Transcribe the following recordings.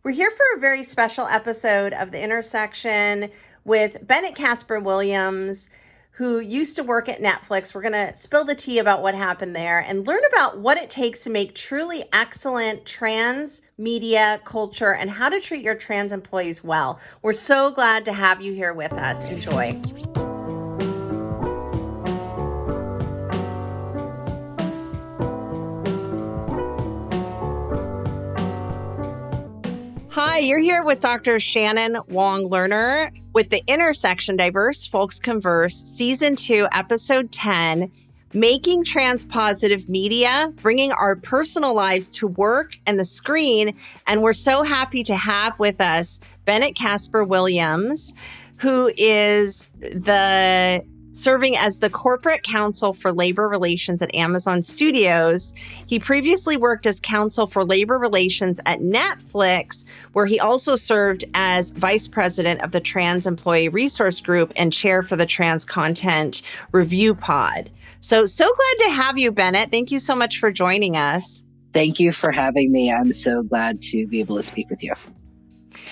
We're here for a very special episode of The Intersection with Bennett Kaspar-Williams, who used to work at Netflix. We're going to spill the tea about what happened there and learn about what it takes to make truly excellent trans media culture and how to treat your trans employees well. We're so glad to have you here with us. Enjoy. Hi, you're here with Dr. Shannon Wong-Lerner with The Intersection, Diverse Folx Converse, Season 2, Episode 10, Making Trans-Positive Media, Bringing Our Personal Lives to Work and the Screen. And we're so happy to have with us Bennett Kaspar-Williams, who is serving as the corporate counsel for labor relations at Amazon Studios. He previously worked as counsel for labor relations at Netflix, where he also served as vice president of the Trans Employee Resource Group and chair for the Trans Content Review Pod. So glad to have you, Bennett. Thank you so much for joining us. Thank you for having me. I'm so glad to be able to speak with you.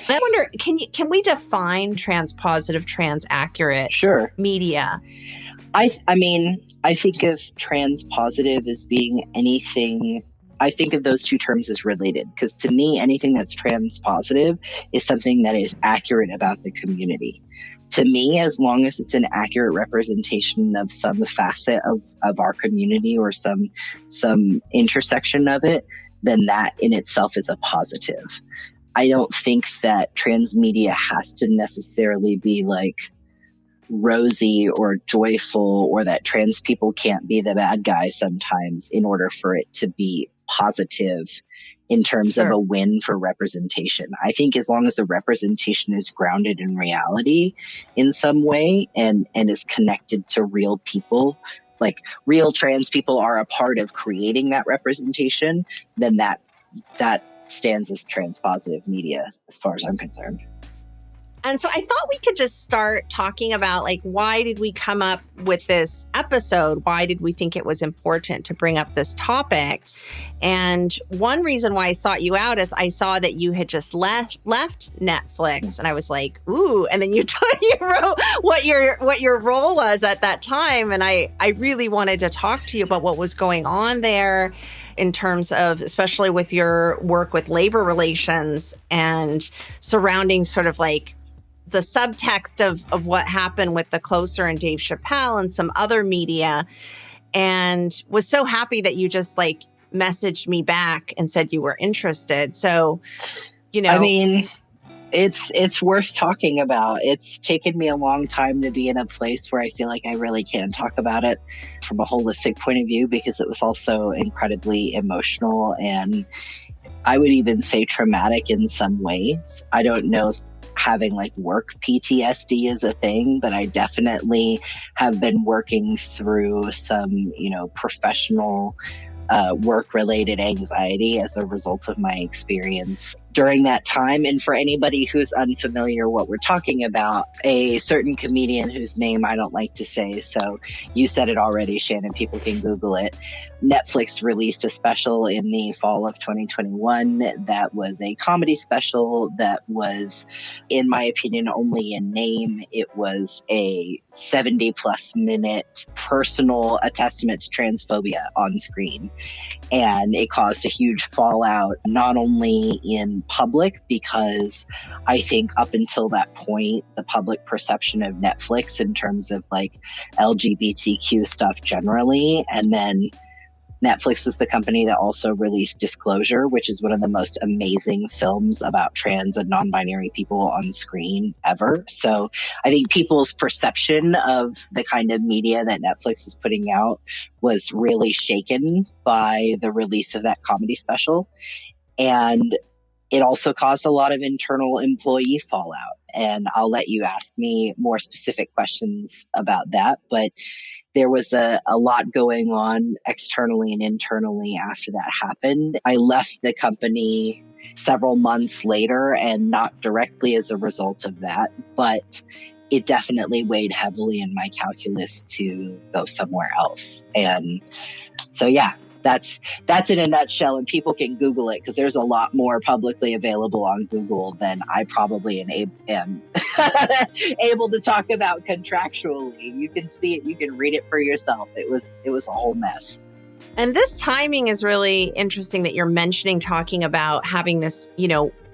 I wonder, can we define trans-positive, trans-accurate media? I think of trans-positive as being anything. I think of those two terms as related because to me, anything that's trans-positive is something that is accurate about the community. To me, as long as it's an accurate representation of some facet of our community or some intersection of it, then that in itself is a positive. I don't think that trans media has to necessarily be like rosy or joyful, or that trans people can't be the bad guys sometimes in order for it to be positive in terms of a win for representation. I think as long as the representation is grounded in reality in some way and is connected to real people, like real trans people are a part of creating that representation, then that stands as trans-positive media as far as I'm concerned. And so I thought we could just start talking about, like, why did we come up with this episode? Why did we think it was important to bring up this topic? And one reason why I sought you out is I saw that you had just left Netflix, and I was like, ooh. And then you wrote what your role was at that time, and I really wanted to talk to you about what was going on there in terms of, especially with your work with labor relations and surrounding sort of like the subtext of what happened with The Closer and Dave Chappelle and some other media, and was so happy that you just like messaged me back and said you were interested. So, I mean, it's worth talking about. It's taken me a long time to be in a place where I feel like I really can talk about it from a holistic point of view, because it was also incredibly emotional and I would even say traumatic in some ways. I don't know if having like work PTSD is a thing, but I definitely have been working through some, professional work-related anxiety as a result of my experience during that time. And for anybody who's unfamiliar what we're talking about, a certain comedian whose name I don't like to say, so you said it already, Shannon, people can Google it. Netflix released a special in the fall of 2021 that was a comedy special that was, in my opinion, only in name. It was a 70-plus minute personal testament to transphobia on screen. And it caused a huge fallout, not only in public, because I think up until that point, the public perception of Netflix in terms of like LGBTQ stuff generally, and then Netflix was the company that also released Disclosure, which is one of the most amazing films about trans and non-binary people on screen ever. So I think people's perception of the kind of media that Netflix is putting out was really shaken by the release of that comedy special. And it also caused a lot of internal employee fallout. And I'll let you ask me more specific questions about that. But there was a lot going on externally and internally after that happened. I left the company several months later, and not directly as a result of that, but it definitely weighed heavily in my calculus to go somewhere else. And so, yeah, That's in a nutshell, and people can Google it because there's a lot more publicly available on Google than I probably am able to talk about contractually. You can see it, you can read it for yourself. It was a whole mess. And this timing is really interesting that you're mentioning, talking about having this,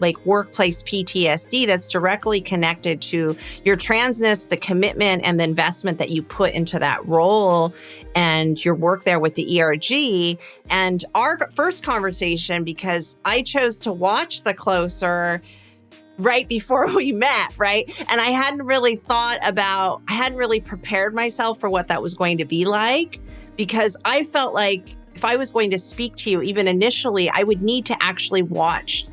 like workplace PTSD that's directly connected to your transness, the commitment and the investment that you put into that role and your work there with the ERG. And our first conversation, because I chose to watch The Closer right before we met, right? And I hadn't really prepared myself for what that was going to be like, because I felt like if I was going to speak to you, even initially, I would need to actually watch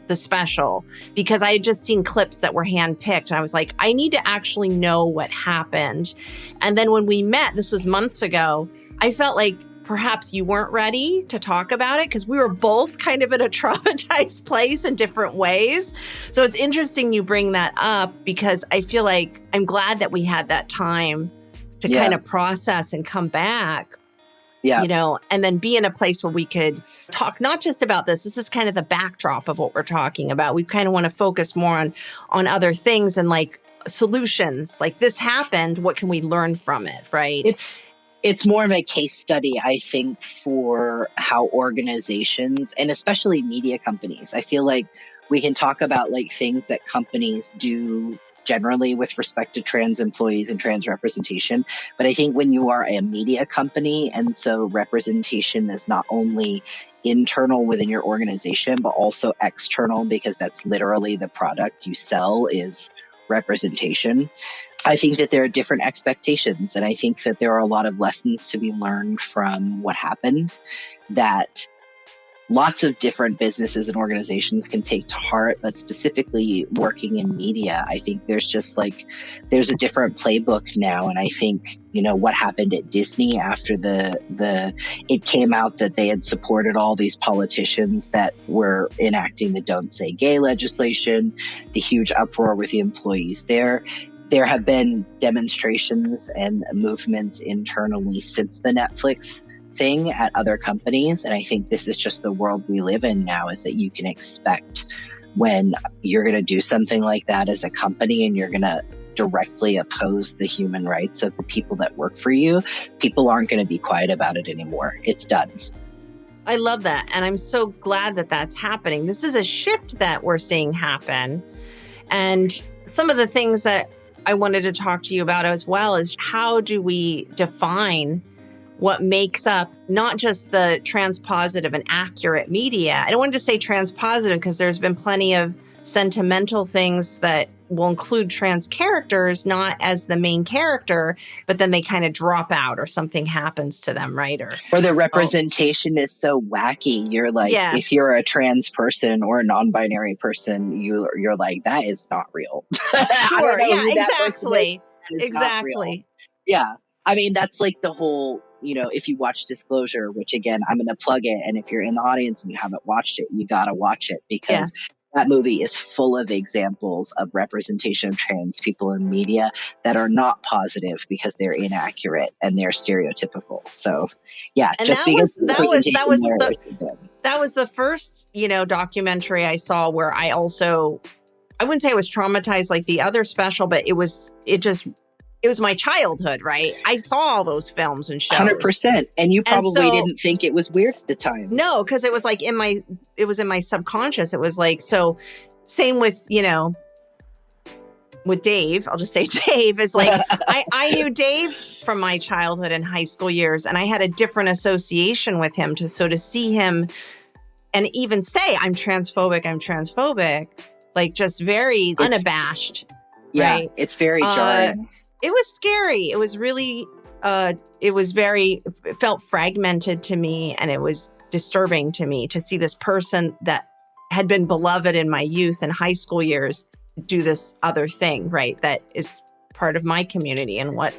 the special, because I had just seen clips that were handpicked. And I was like, I need to actually know what happened. And then when we met, this was months ago, I felt like perhaps you weren't ready to talk about it because we were both kind of in a traumatized place in different ways. So it's interesting you bring that up, because I feel like I'm glad that we had that time to kind of process and come back. Yeah. And then be in a place where we could talk not just about this. This is kind of the backdrop of what we're talking about. We kind of want to focus more on other things and like solutions. Like, this happened. What can we learn from it? Right. It's more of a case study, I think, for how organizations, and especially media companies, I feel like we can talk about like things that companies do generally with respect to trans employees and trans representation. But I think when you are a media company, and so representation is not only internal within your organization, but also external, because that's literally the product you sell is representation. I think that there are different expectations, and I think that there are a lot of lessons to be learned from what happened that lots of different businesses and organizations can take to heart, but specifically working in media, I think there's a different playbook now. And I think, what happened at Disney after it came out that they had supported all these politicians that were enacting the Don't Say Gay legislation, the huge uproar with the employees there. There have been demonstrations and movements internally since the Netflix thing at other companies. And I think this is just the world we live in now, is that you can expect when you're going to do something like that as a company and you're going to directly oppose the human rights of the people that work for you, people aren't going to be quiet about it anymore. It's done. I love that. And I'm so glad that that's happening. This is a shift that we're seeing happen. And some of the things that I wanted to talk to you about as well is, how do we define what makes up not just the trans-positive and accurate media? I don't want to say trans-positive because there's been plenty of sentimental things that will include trans characters, not as the main character, but then they kind of drop out or something happens to them, right? Or the representation is so wacky. You're like, if you're a trans person or a non-binary person, you're like, that is not real. Sure. Yeah, exactly. Exactly. Yeah. I mean, that's like the whole, if you watch Disclosure, which again, I'm going to plug it. And if you're in the audience and you haven't watched it, you got to watch it, because that movie is full of examples of representation of trans people in media that are not positive because they're inaccurate and they're stereotypical. So yeah, and just because that was the first, documentary I saw where I wouldn't say I was traumatized like the other special, but it was my childhood, right? I saw all those films and shows. 100%. And you probably didn't think it was weird at the time. No, because it was like in my subconscious. It was like, so same with, with Dave. I'll just say Dave is like, I knew Dave from my childhood and high school years, and I had a different association with him. To see him and even say, I'm transphobic, like just very unabashed. Yeah, right? It's very jarring. It was scary. It was really, it felt fragmented to me, and it was disturbing to me to see this person that had been beloved in my youth and high school years do this other thing, right? That is part of my community and what.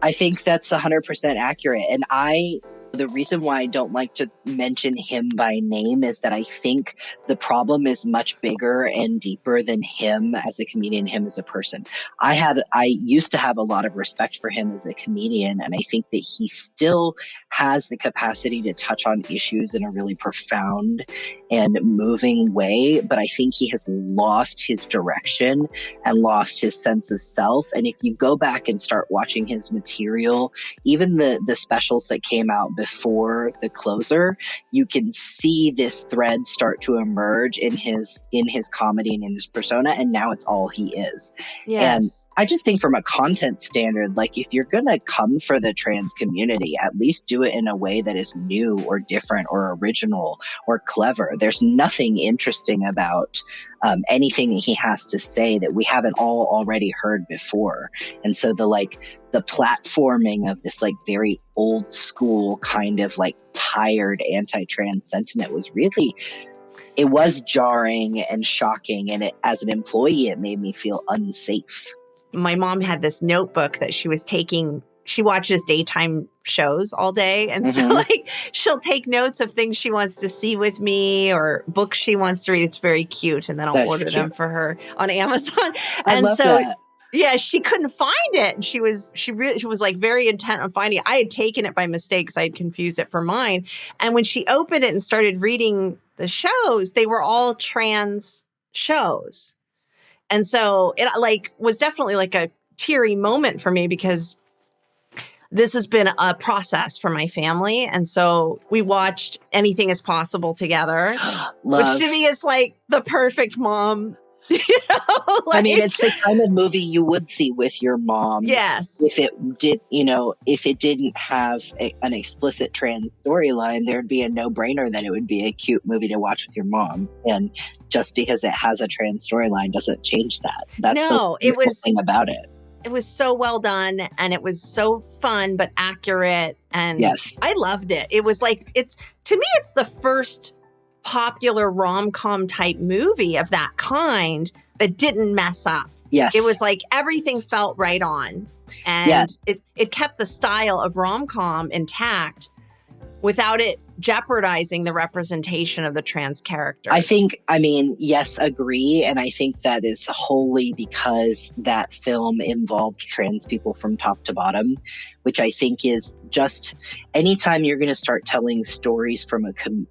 I think that's 100% accurate. And I The reason why I don't like to mention him by name is that I think the problem is much bigger and deeper than him as a comedian, him as a person. I used to have a lot of respect for him as a comedian, and I think that he still has the capacity to touch on issues in a really profound and moving way, but I think he has lost his direction and lost his sense of self. And if you go back and start watching his material, even the specials that came out before the closer, you can see this thread start to emerge in his comedy and in his persona, and now it's all he is. Yes. And I just think from a content standard, like if you're gonna come for the trans community, at least do it in a way that is new or different or original or clever. There's nothing interesting about anything that he has to say that we haven't all already heard before. And so the platforming of this like very old school kind of like tired anti-trans sentiment was really, it was jarring and shocking. And as an employee, it made me feel unsafe. My mom had this notebook that she was taking. She watches daytime shows all day. And so like she'll take notes of things she wants to see with me or books she wants to read. It's very cute. And then I'll order them for her on Amazon. I love that. Yeah, she couldn't find it. And she was like very intent on finding it. I had taken it by mistake because I had confused it for mine. And when she opened it and started reading the shows, they were all trans shows. And so it like was definitely like a teary moment for me because this has been a process for my family. And so we watched Anything Is Possible together, which to me is like the perfect mom. You know, like, I mean, it's the kind of movie you would see with your mom. Yes. If it didn't have an explicit trans storyline, there'd be a no-brainer that it would be a cute movie to watch with your mom. And just because it has a trans storyline doesn't change that. That's the thing about it. It was so well done and it was so fun, but accurate. And yes, I loved it. It was like, to me, it's the first popular rom-com type movie of that kind that didn't mess up. Yes. It was like everything felt right on. And it kept the style of rom-com intact without it jeopardizing the representation of the trans characters. Yes, agree. And I think that is wholly because that film involved trans people from top to bottom, which I think is just anytime you're going to start telling stories from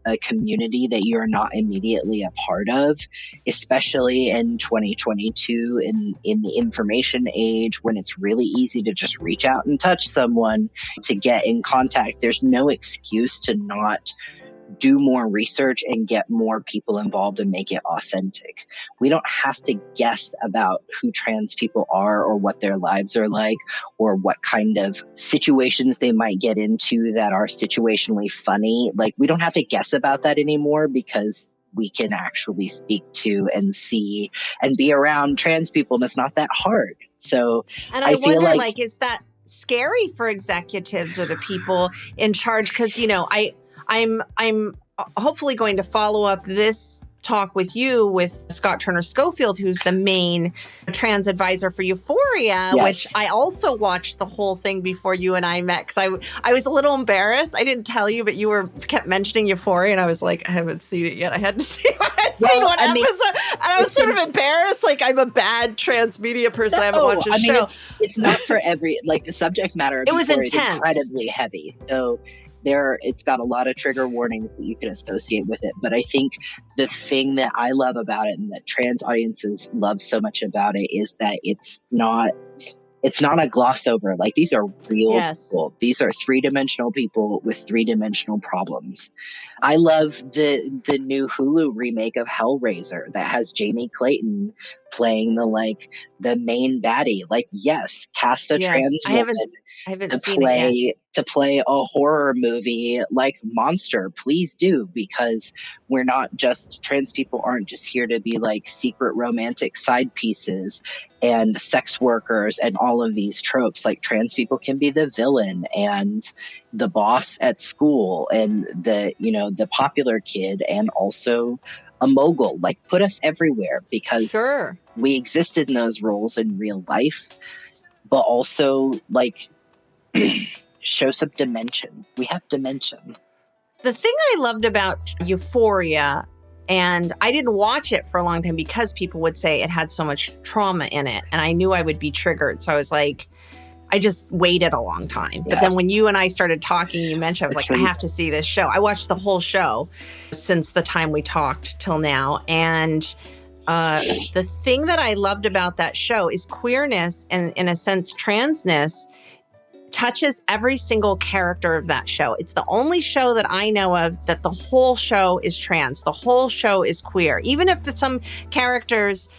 a community that you're not immediately a part of, especially in 2022 in the information age when it's really easy to just reach out and touch someone to get in contact, there's no excuse to not do more research and get more people involved and make it authentic. We don't have to guess about who trans people are or what their lives are like or what kind of situations they might get into that are situationally funny. Like, we don't have to guess about that anymore because we can actually speak to and see and be around trans people, and it's not that hard. So, and I wonder, feel like, is that scary for executives or the people in charge? Because, you know, I'm hopefully going to follow up this talk with you with Scott Turner Schofield, who's the main trans advisor for Euphoria, yes, which I also watched the whole thing before you and I met because I was a little embarrassed. I didn't tell you, but you kept mentioning Euphoria, and I was like, I haven't seen it yet. I had to see one episode, and I was sort of embarrassed. Like, I'm a bad trans media person. I haven't watched the show. It's not for every, like, the subject matter of Euphoria is incredibly heavy. So it's got a lot of trigger warnings that you can associate with it. But I think the thing that I love about it and that trans audiences love so much about it is that it's not a gloss over. Like, these are real people. These are three-dimensional people with three-dimensional problems. I love the new Hulu remake of Hellraiser that has Jamie Clayton playing the main baddie. Like, yes, cast a trans woman to play a horror movie like Monster. Please do, because trans people aren't just here to be like secret romantic side pieces and sex workers and all of these tropes. Like, trans people can be the villain and the boss at school and the popular kid and also a mogul. Like, put us everywhere, because we existed in those roles in real life, but also, like, show some dimension. We have dimension. The thing I loved about Euphoria, and I didn't watch it for a long time because people would say it had so much trauma in it, and I knew I would be triggered. So I was like, I just waited a long time. Yeah. But then when you and I started talking, you mentioned, I was like, I have to see this show. I watched the whole show since the time we talked till now. And the thing that I loved about that show is queerness and, in a sense, transness touches every single character of that show. It's the only show that I know of that the whole show is trans. The whole show is queer. Even if some characters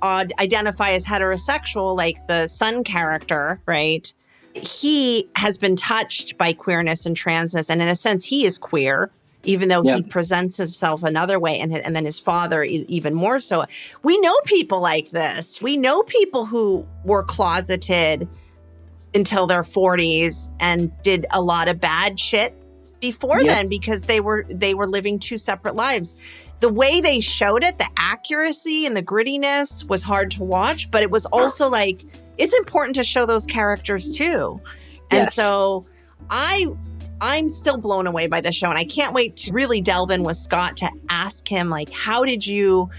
identify as heterosexual, like the son character, right? He has been touched by queerness and transness. And in a sense, he is queer, even though he presents himself another way. And then his father is even more so. We know people like this. We know people who were closeted until their 40s and did a lot of bad shit before then because they were living two separate lives. The way they showed it, the accuracy and the grittiness was hard to watch, but it was also like, it's important to show those characters too. And so I'm still blown away by the show, and I can't wait to really delve in with Scott to ask him, like, how did you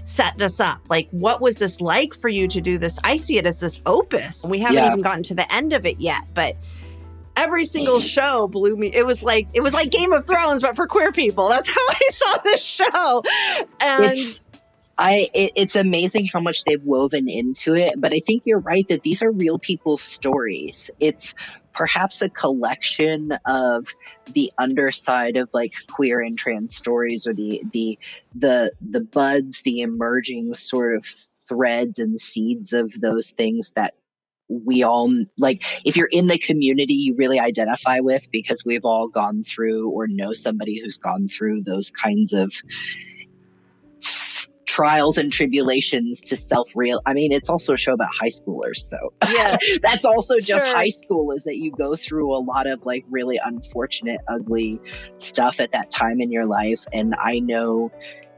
set this up? Like, what was this like for you to do this? I see it as this opus. We haven't even gotten to the end of it yet, but every single show blew me. It was like Game of Thrones, but for queer people. That's how I saw this show. And it's amazing how much they've woven into it. But I think you're right that these are real people's stories. It's perhaps a collection of the underside of like queer and trans stories, or the buds, the emerging sort of threads and seeds of those things that we all, like, if you're in the community, you really identify with, because we've all gone through or know somebody who's gone through those kinds of trials and tribulations to self-real. I mean, it's also a show about high schoolers. So that's also just high school, is that you go through a lot of like really unfortunate, ugly stuff at that time in your life. And I know,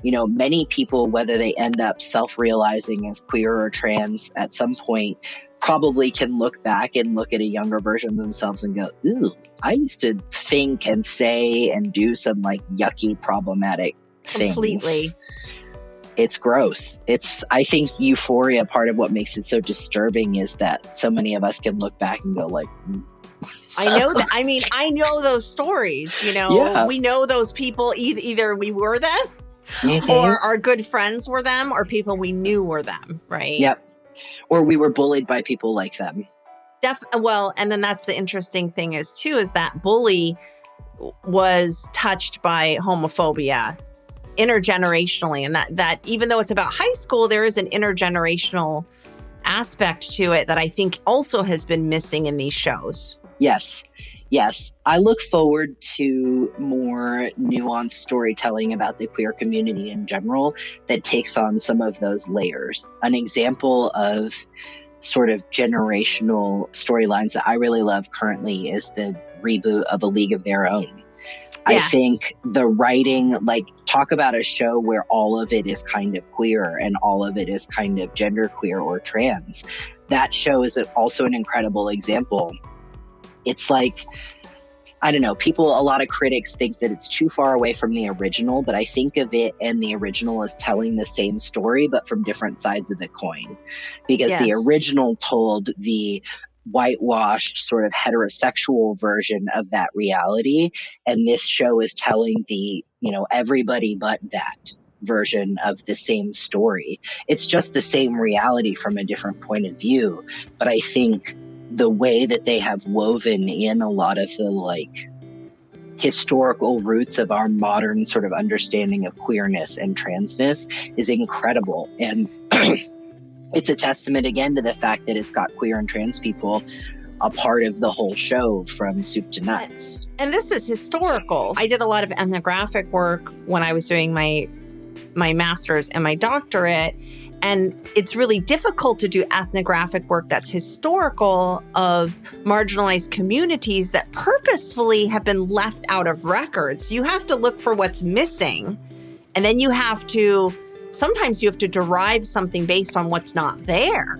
many people, whether they end up self-realizing as queer or trans at some point, probably can look back and look at a younger version of themselves and go, ooh, I used to think and say and do some like yucky, problematic things. Completely. It's gross. I think Euphoria, part of what makes it so disturbing is that so many of us can look back and go like, I know that. I mean, I know those stories, we know those people, either we were them or our good friends were them, or people we knew were them. Right. Yep. Or we were bullied by people like them. Well, and then that's the interesting thing is that bully was touched by homophobia intergenerationally. And that even though it's about high school, there is an intergenerational aspect to it that I think also has been missing in these shows. Yes. I look forward to more nuanced storytelling about the queer community in general that takes on some of those layers. An example of sort of generational storylines that I really love currently is the reboot of A League of Their Own. Yes. I think the writing, like, talk about a show where all of it is kind of queer and all of it is kind of genderqueer or trans. That show is also an incredible example. It's like, I don't know, a lot of critics think that it's too far away from the original, but I think of it and the original as telling the same story, but from different sides of the coin. Because the original told the whitewashed sort of heterosexual version of that reality, and this show is telling the, everybody but that version of the same story. It's just the same reality from a different point of view, but I think the way that they have woven in a lot of the like historical roots of our modern sort of understanding of queerness and transness is incredible. And it's a testament again to the fact that it's got queer and trans people a part of the whole show from soup to nuts. And this is historical. I did a lot of ethnographic work when I was doing my master's and my doctorate. And it's really difficult to do ethnographic work that's historical of marginalized communities that purposefully have been left out of records. You have to look for what's missing. And then sometimes you have to derive something based on what's not there.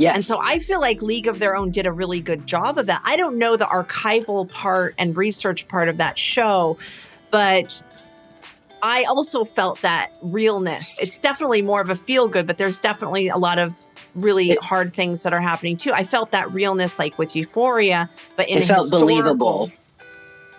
Yes. And so I feel like League of Their Own did a really good job of that. I don't know the archival part and research part of that show, but I also felt that realness. It's definitely more of a feel good, but there's definitely a lot of really hard things that are happening too. I felt that realness like with Euphoria, but in it felt believable.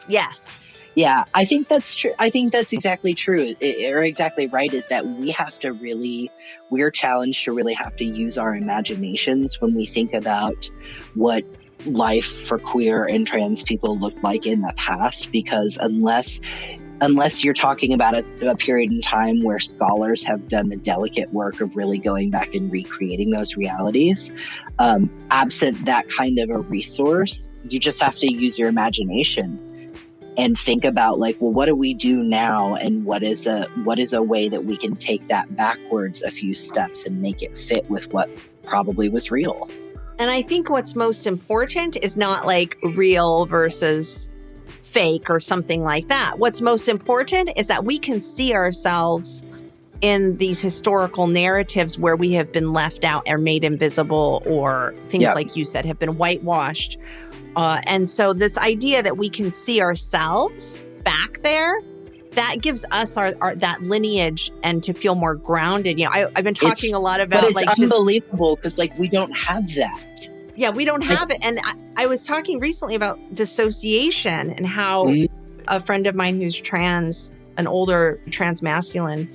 Yes. Yeah, I think that's true. I think that's exactly true, or exactly right, is that we're challenged to really have to use our imaginations when we think about what life for queer and trans people looked like in the past, because unless you're talking about a period in time where scholars have done the delicate work of really going back and recreating those realities, absent that kind of a resource, you just have to use your imagination and think about like, well, what do we do now? And what is a way that we can take that backwards a few steps and make it fit with what probably was real? And I think what's most important is not like real versus fake or something like that. What's most important is that we can see ourselves in these historical narratives where we have been left out or made invisible, or things like you said have been whitewashed. And so this idea that we can see ourselves back there, that gives us our that lineage and to feel more grounded. You know, I've been talking a lot about, but it's unbelievable because like we don't have that. Yeah, we don't have it. And I was talking recently about dissociation and how a friend of mine who's trans, an older trans masculine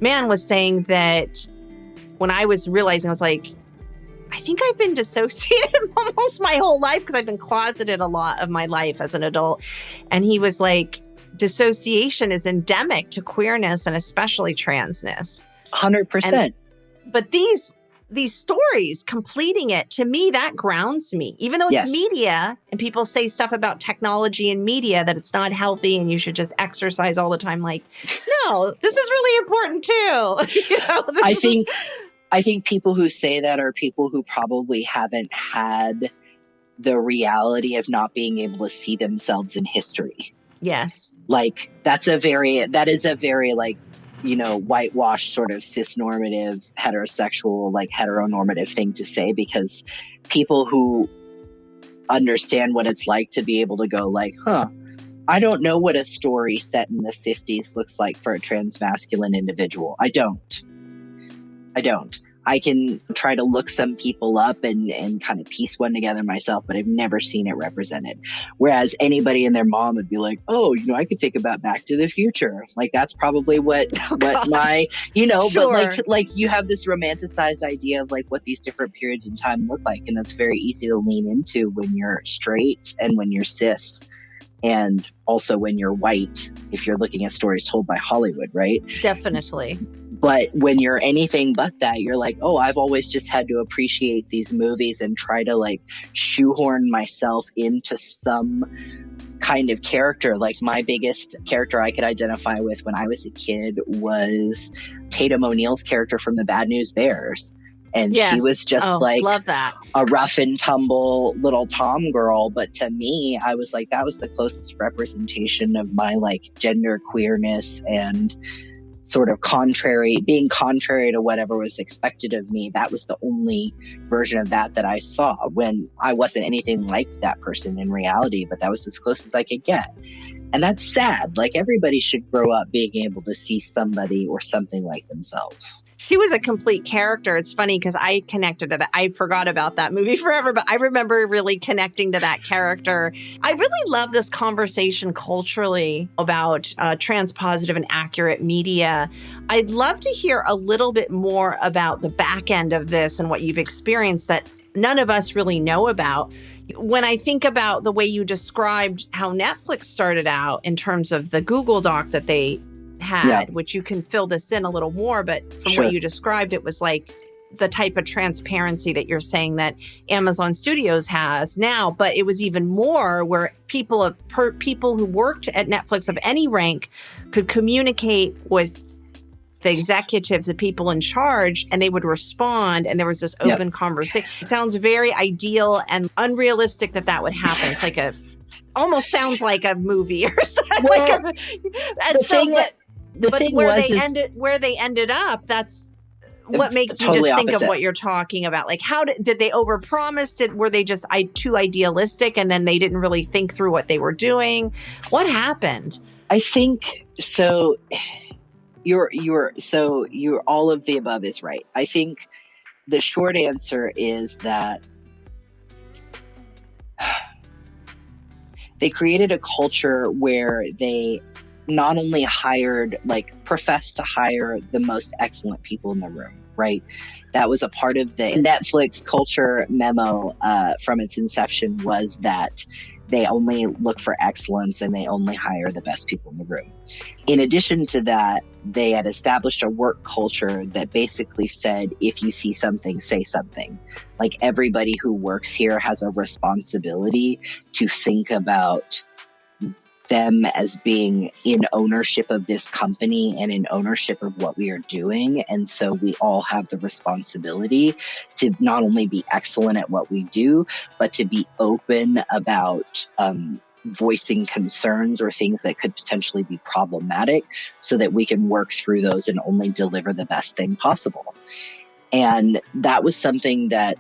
man, was saying that when I was realizing, I was like, I think I've been dissociated almost my whole life because I've been closeted a lot of my life as an adult. And he was like, dissociation is endemic to queerness and especially transness. 100%. But these stories, completing it, to me, that grounds me. Even though it's media and people say stuff about technology and media that it's not healthy and you should just exercise all the time. Like, no, this is really important too. You know, I think people who say that are people who probably haven't had the reality of not being able to see themselves in history. Yes. Like that is a very like, you know, whitewashed sort of cisnormative, heterosexual, like heteronormative thing to say, because people who understand what it's like to be able to go like, I don't know what a story set in the 50s looks like for a trans masculine individual. I don't. I can try to look some people up and kind of piece one together myself, but I've never seen it represented. Whereas anybody and their mom would be like, oh, you know, I could think about Back to the Future. Like that's probably what my, you know, sure. But like you have this romanticized idea of like what these different periods in time look like. And that's very easy to lean into when you're straight and when you're cis. And also when you're white, if you're looking at stories told by Hollywood, right? Definitely. But when you're anything but that, you're like, oh, I've always just had to appreciate these movies and try to like shoehorn myself into some kind of character. Like my biggest character I could identify with when I was a kid was Tatum O'Neal's character from the Bad News Bears. And she was just love that. A rough and tumble little tom girl. But to me, I was like, that was the closest representation of my like gender queerness and sort of being contrary to whatever was expected of me. That was the only version of that I saw, when I wasn't anything like that person in reality, but that was as close as I could get. And that's sad. Like everybody should grow up being able to see somebody or something like themselves. She was a complete character. It's funny because I connected to that. I forgot about that movie forever, but I remember really connecting to that character. I really love this conversation culturally about trans-positive and accurate media. I'd love to hear a little bit more about the back end of this and what you've experienced that none of us really know about. When I think about the way you described how Netflix started out in terms of the Google Doc that they had, which you can fill this in a little more, but from what you described, it was like the type of transparency that you're saying that Amazon Studios has now, but it was even more where people who worked at Netflix of any rank could communicate with the executives, the people in charge, and they would respond. And there was this open conversation. It sounds very ideal and unrealistic that would happen. It's like almost sounds like a movie or something. Well, where they ended up, that's what makes me Totally just think opposite. of what you're talking about. Like, how did they overpromise? Were they just too idealistic and then they didn't really think through what they were doing? What happened? I think so. You're all of the above is right. I think the short answer is that they created a culture where they not only professed to hire the most excellent people in the room, right? That was a part of the Netflix culture memo from its inception, was that they only look for excellence and they only hire the best people in the room. In addition to that, they had established a work culture that basically said, if you see something, say something. Like, everybody who works here has a responsibility to think about them as being in ownership of this company and in ownership of what we are doing. And so we all have the responsibility to not only be excellent at what we do, but to be open about voicing concerns or things that could potentially be problematic, so that we can work through those and only deliver the best thing possible. And that was something that,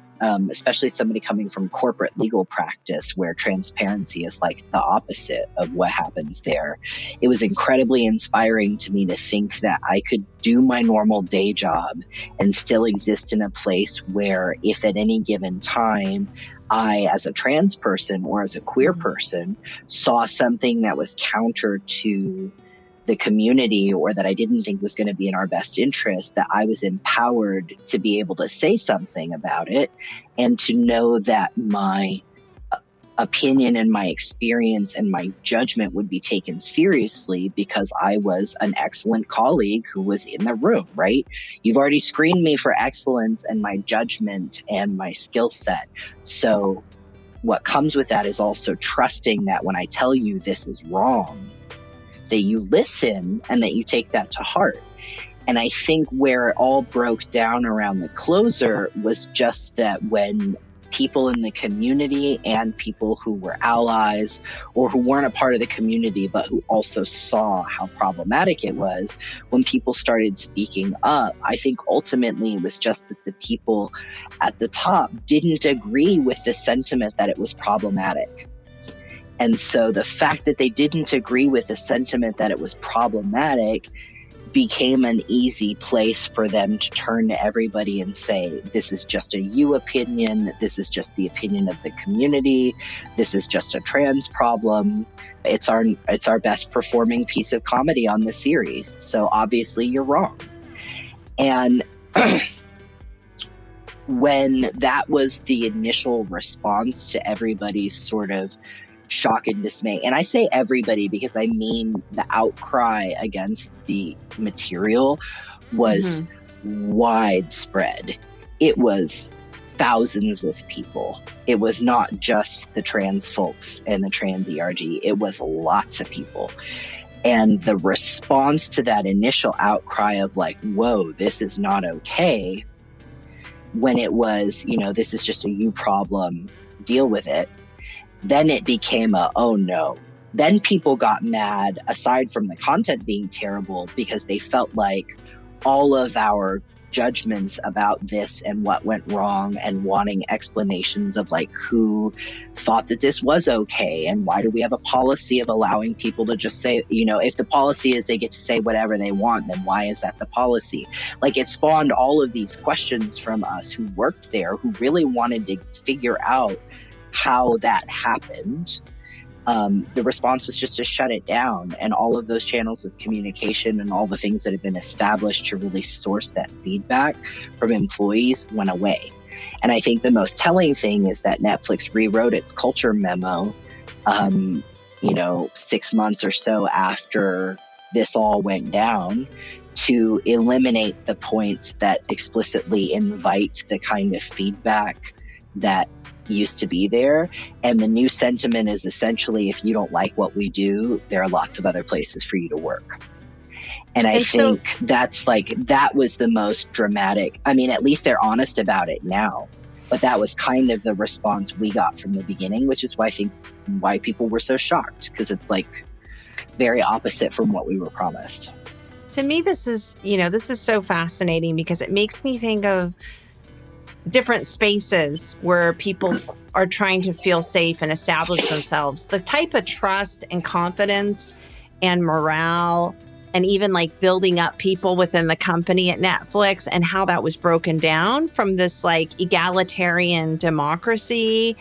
especially somebody coming from corporate legal practice, where transparency is like the opposite of what happens there, it was incredibly inspiring to me to think that I could do my normal day job and still exist in a place where, if at any given time I, as a trans person or as a queer person, saw something that was counter to the community, or that I didn't think was going to be in our best interest, that I was empowered to be able to say something about it, and to know that my opinion and my experience and my judgment would be taken seriously, because I was an excellent colleague who was in the room, right? You've already screened me for excellence and my judgment and my skill set. So what comes with that is also trusting that when I tell you this is wrong, that you listen and that you take that to heart. And I think where it all broke down around the closer was just that when people in the community and people who were allies or who weren't a part of the community, but who also saw how problematic it was, when people started speaking up, I think ultimately it was just that the people at the top didn't agree with the sentiment that it was problematic. And so the fact that they didn't agree with the sentiment that it was problematic became an easy place for them to turn to everybody and say, this is just a you opinion. This is just the opinion of the community. This is just a trans problem. It's our best performing piece of comedy on the series. So obviously you're wrong. And when that was the initial response to everybody's sort of shock and dismay, and I say everybody because I mean the outcry against the material was widespread. It was thousands of people. It was not just the trans folks and the trans ERG. It was lots of people. And the response to that initial outcry of like, whoa, this is not okay, when it was, this is just a you problem, deal with it, then it became oh no. Then people got mad, aside from the content being terrible, because they felt like all of our judgments about this and what went wrong, and wanting explanations of like who thought that this was okay, and why do we have a policy of allowing people to just say, if the policy is they get to say whatever they want, then why is that the policy? Like, it spawned all of these questions from us who worked there, who really wanted to figure out how that happened. The response was just to shut it down, and all of those channels of communication and all the things that have been established to really source that feedback from employees went away. And I think the most telling thing is that Netflix rewrote its culture memo, 6 months or so after this all went down, to eliminate the points that explicitly invite the kind of feedback that used to be there. And the new sentiment is essentially, if you don't like what we do, there are lots of other places for you to work. And I think that was the most dramatic. I mean, at least they're honest about it now, but that was kind of the response we got from the beginning, which is why people were so shocked, because it's like very opposite from what we were promised. To me, this is so fascinating because it makes me think of different spaces where people are trying to feel safe and establish themselves. The type of trust and confidence and morale and even like building up people within the company at Netflix, and how that was broken down from this like egalitarian democracy,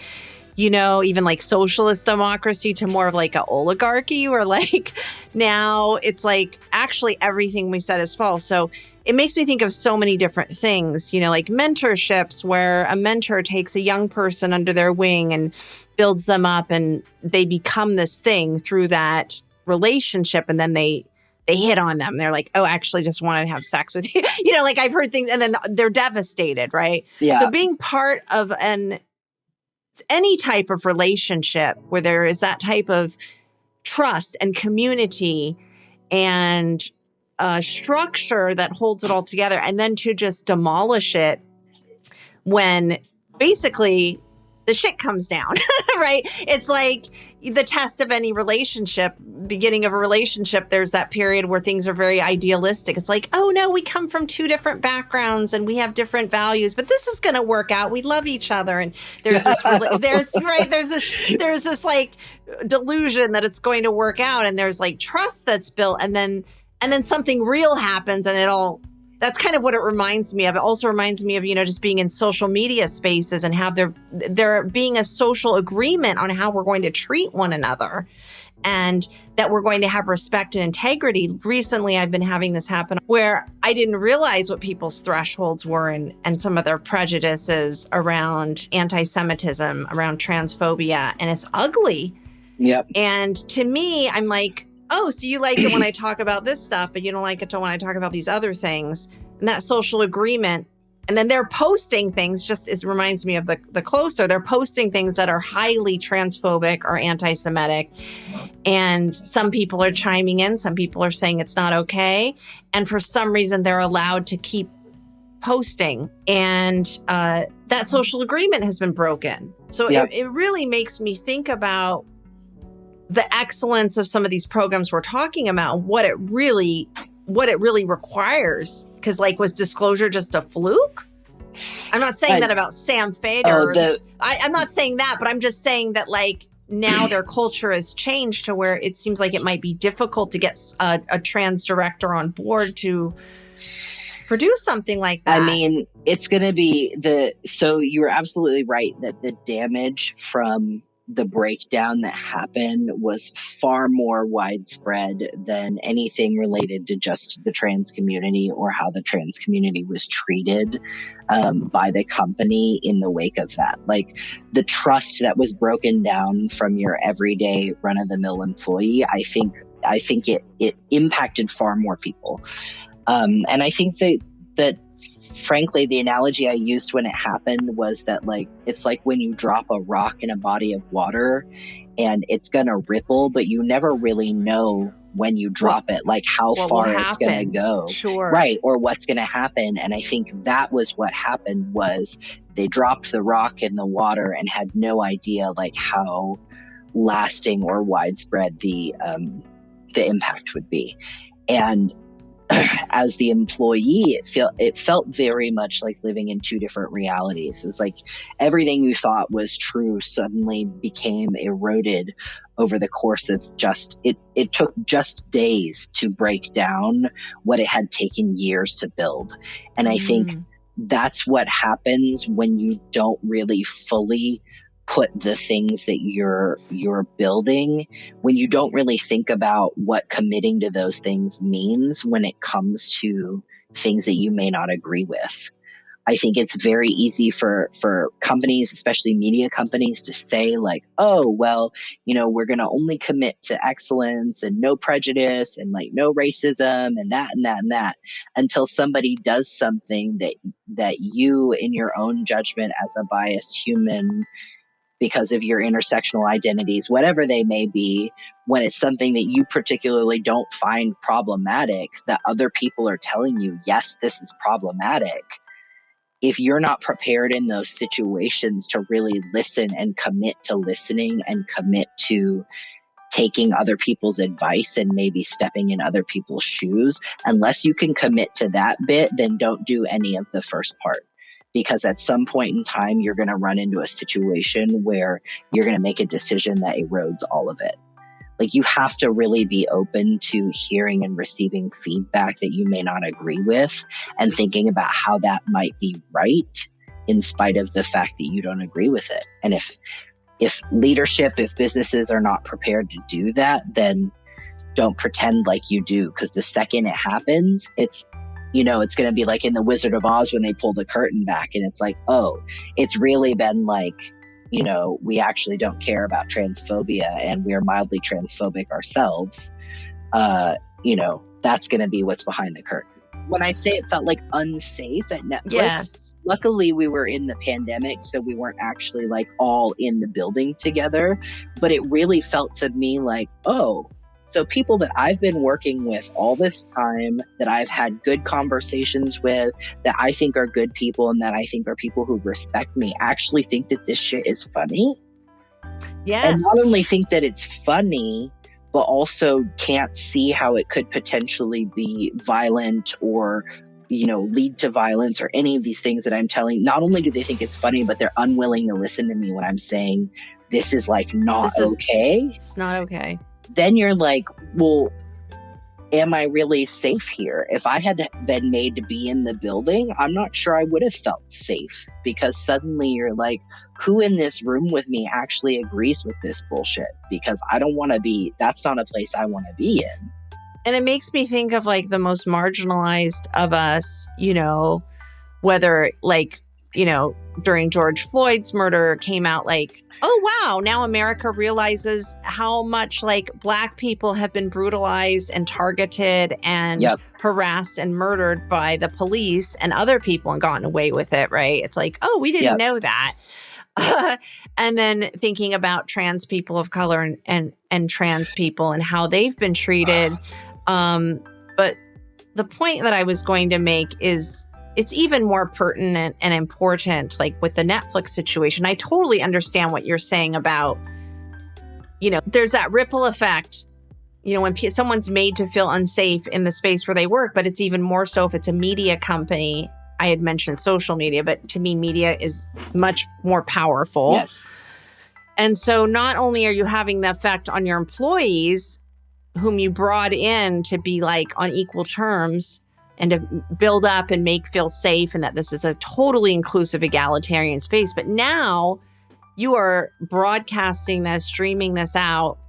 even like socialist democracy, to more of like an oligarchy, where like now it's like actually everything we said is false. So it makes me think of so many different things, like mentorships, where a mentor takes a young person under their wing and builds them up, and they become this thing through that relationship. And then they hit on them. They're like, oh, I actually just wanted to have sex with you. Like I've heard things, and then they're devastated, right? Yeah. So being part of any type of relationship where there is that type of trust and community and structure that holds it all together, and then to just demolish it when basically the shit comes down, right? It's like the test of any relationship, beginning of a relationship, there's that period where things are very idealistic. It's like, oh no, we come from two different backgrounds and we have different values, but this is going to work out. We love each other. And there's this, there's this like delusion that it's going to work out. And there's like trust that's built. And then something real happens, and that's kind of what it reminds me of. It also reminds me of, just being in social media spaces and have there being a social agreement on how we're going to treat one another, and that we're going to have respect and integrity. Recently, I've been having this happen where I didn't realize what people's thresholds were and some of their prejudices around anti-Semitism, around transphobia, and it's ugly. Yep. And to me, I'm like, oh, so you like it when I talk about this stuff, but you don't like it when I talk about these other things. And that social agreement. And then they're posting things, it reminds me of the closer. They're posting things that are highly transphobic or anti-Semitic. And some people are chiming in. Some people are saying it's not okay. And for some reason, they're allowed to keep posting. And that social agreement has been broken. So Yep. it really makes me think about the excellence of some of these programs we're talking about, what it really requires. Because like, was disclosure just a fluke? I'm not saying that about Sam Feder. I'm not saying that, but I'm just saying that like now their culture has changed to where it seems like it might be difficult to get a trans director on board to produce something like that. I mean, it's going to be so you were absolutely right that the damage from the breakdown that happened was far more widespread than anything related to just the trans community or how the trans community was treated by the company in the wake of that. Like the trust that was broken down from your everyday run-of-the-mill employee, I think it impacted far more people. And I think that frankly, the analogy I used when it happened was that like, it's like when you drop a rock in a body of water and it's going to ripple, but you never really know when you drop it, like how far it's going to go. Sure. Right. Or what's going to happen. And I think that was what happened was they dropped the rock in the water and had no idea like how lasting or widespread the impact would be. And as the employee, it felt very much like living in two different realities. It was like everything you thought was true suddenly became eroded over the course of it took just days to break down what it had taken years to build. And I think that's what happens when you don't really fully put the things that you're building, when you don't really think about what committing to those things means when it comes to things that you may not agree with. I think it's very easy for companies, especially media companies, to say like, oh, well, we're going to only commit to excellence and no prejudice and like no racism and that and that and that until somebody does something that you in your own judgment as a biased human, because of your intersectional identities, whatever they may be, when it's something that you particularly don't find problematic, that other people are telling you, yes, this is problematic. If you're not prepared in those situations to really listen and commit to listening and commit to taking other people's advice and maybe stepping in other people's shoes. Unless you can commit to that bit, then don't do any of the first part. Because at some point in time, you're going to run into a situation where you're going to make a decision that erodes all of it. Like, you have to really be open to hearing and receiving feedback that you may not agree with and thinking about how that might be right in spite of the fact that you don't agree with it. And if leadership, if businesses are not prepared to do that, then don't pretend like you do. Because the second it happens, it's going to be like in The Wizard of Oz when they pull the curtain back and it's like, oh, it's really been like, we actually don't care about transphobia and we're mildly transphobic ourselves. That's going to be what's behind the curtain. When I say it felt like unsafe at Netflix, yes. Luckily we were in the pandemic, so we weren't actually like all in the building together. But it really felt to me like, oh, so people that I've been working with all this time, that I've had good conversations with, that I think are good people and that I think are people who respect me, actually think that this shit is funny. Yes. And not only think that it's funny, but also can't see how it could potentially be violent or, lead to violence or any of these things that I'm telling. Not only do they think it's funny, but they're unwilling to listen to me when I'm saying this is like okay. It's not okay. Then you're like, well, am I really safe here? If I had been made to be in the building, I'm not sure I would have felt safe, because suddenly you're like, who in this room with me actually agrees with this bullshit? Because I don't want to be, that's not a place I want to be in. And it makes me think of like the most marginalized of us, whether like, during George Floyd's murder came out like, oh, wow, now America realizes how much like Black people have been brutalized and targeted and harassed and murdered by the police and other people and gotten away with it, right? It's like, oh, we didn't know that. And then thinking about trans people of color and trans people and how they've been treated. But the point that I was going to make is it's even more pertinent and important, like with the Netflix situation. I totally understand what you're saying about, there's that ripple effect, when someone's made to feel unsafe in the space where they work, but it's even more so if it's a media company. I had mentioned social media, but to me, media is much more powerful. Yes. And so not only are you having the effect on your employees, whom you brought in to be like on equal terms and to build up and make feel safe and that this is a totally inclusive, egalitarian space. But now you are broadcasting this, streaming this out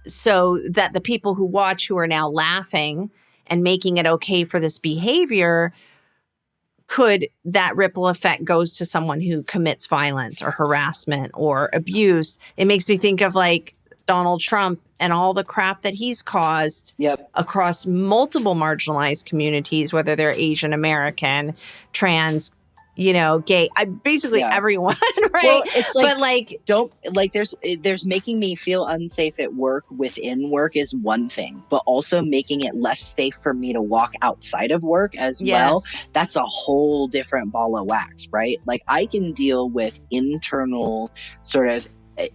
so that the people who watch, who are now laughing and making it okay for this behavior, that ripple effect goes to someone who commits violence or harassment or abuse. It makes me think of like Donald Trump and all the crap that he's caused across multiple marginalized communities, whether they're Asian American, trans, gay, basically everyone, right? Well, it's like, but there's making me feel unsafe at work within work is one thing, but also making it less safe for me to walk outside of work as well. That's a whole different ball of wax, right? Like, I can deal with internal sort of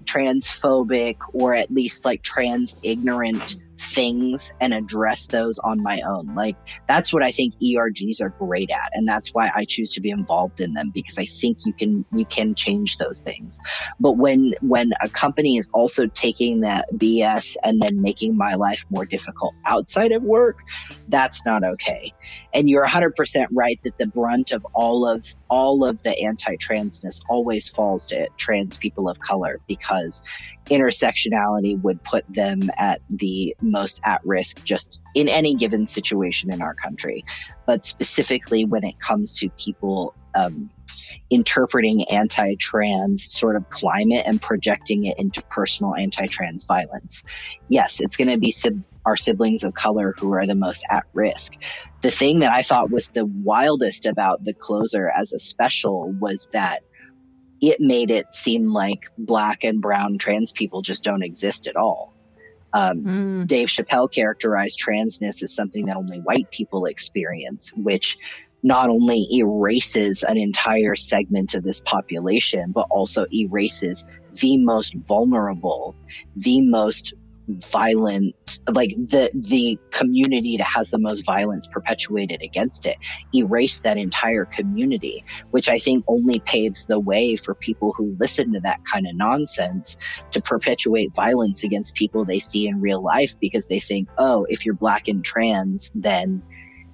transphobic or at least like trans ignorant things and address those on my own. Like, that's what I think ERGs are great at, and that's why I choose to be involved in them, because I think you can change those things. But when a company is also taking that BS and then making my life more difficult outside of work, that's not okay. And you're 100% right that the brunt of all of the anti-transness always falls to trans people of color, because intersectionality would put them at the most at risk just in any given situation in our country. But specifically when it comes to people interpreting anti-trans sort of climate and projecting it into personal anti-trans violence, yes, it's going to be our siblings of color who are the most at risk. The thing that I thought was the wildest about The Closer as a special was that it made it seem like Black and brown trans people just don't exist at all. Dave Chappelle characterized transness as something that only white people experience, which not only erases an entire segment of this population, but also erases the most vulnerable, the most violent, like the community that has the most violence perpetuated against it, erase that entire community, which I think only paves the way for people who listen to that kind of nonsense to perpetuate violence against people they see in real life, because they think, oh, if you're Black and trans, then